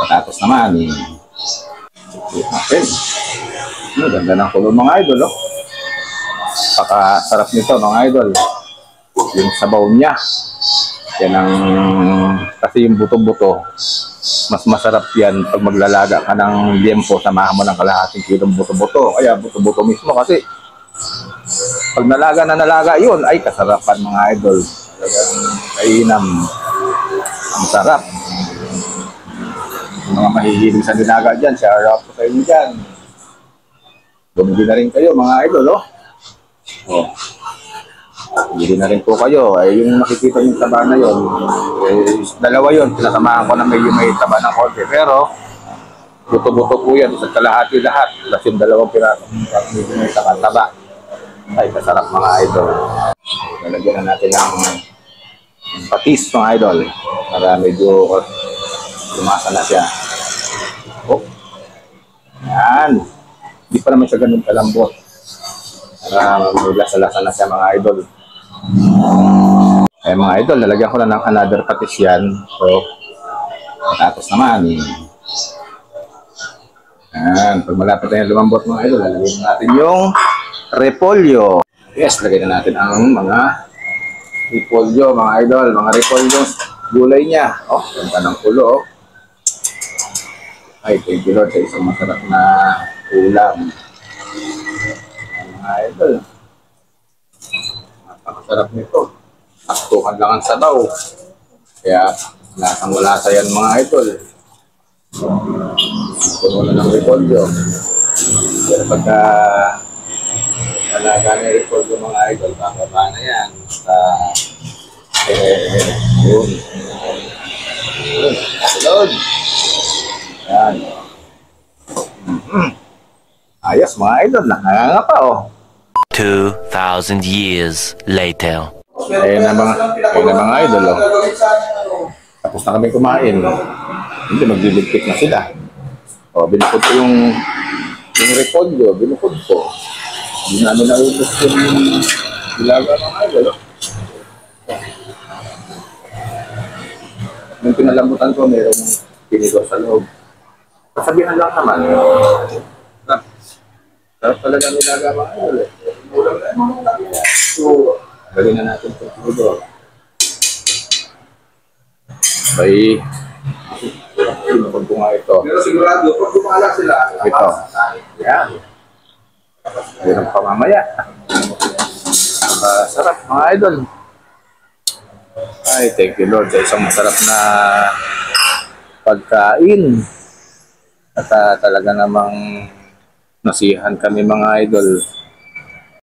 Tapos naman, natin. Ganda ng kulong mga idol, oh. Pakasarap nito mga idol. Yung sabaw niya. Yan ang, kasi yung buto-buto, mas masarap yan pag maglalaga ka ng liempo, samahan mo ng kalahating kilong buto-buto. Kaya buto-buto mismo kasi pag nalaga yun, ay kasarapan mga idol. Talagang kainam. Ang sarap. Mga mahihilig sa dinaga dyan, share out ko sa inyo dyan. Bumili na rin kayo mga idol, oh. Oh. Bumili na rin po kayo. Ay yung nakikita yung taba na yun, dalawa yun. Pinasamahan ko na medyo may taba ng konti. Pero, buto-buto po yan. Isa't kalahati lahat. Plus yung dalawang piraso. Medyo may taba. Ay, kasarap mga idol. Nalagyan na natin ng patis mga idol. Para medyo lumasa na siya. Oh. Yan. Hindi pa naman siya ganun kalambot. Para may lasa-lasa na siya mga idol. Eh mga idol, lalagyan ko na ng another patis yan. So, tapos naman. Yan. Pag malapit na yung lumambot mga idol, lalagyan natin yung repolyo. Yes, lagyan na natin ang mga repolyo mga idol. Mga repolyo gulay niya. Oh, ganda ng kulo. Oh. Ay, thank you Lord sa isang masarap na ulam. Mga idol. Napakasarap nito. Taktukan lang ang sabaw. Kaya, lasang-lasa yan mga idol. Puno na ng repolyo. Pero pagka talaga na repolyo mga idol, kakaba na yan. Yun. Yun. Yan. Ayos mga idol, nakanganga pa oh. 2,000 years later. Ayun na mga idol oh. Tapos na kami kumain. Hindi, magbibigpit na sila. O, binukod ko yung repolyo, binukod ko. Hindi namin naubos yung ilaga mga idol oh. Nung pinalambutan ko, mayroong pinigor sa loob. Kasabihan lang naman. Sarap talaga nilaga mga idol eh. So, galing na natin ito pinigor. Bay, pinukod ko nga ito. Pero sigurado, pag kumala sila. Ito. Yan. Yan pa mamaya. Sarap mga idol. Ay, thank you Lord sa isang masarap na pagkain. At talaga namang nasihan kami mga idol.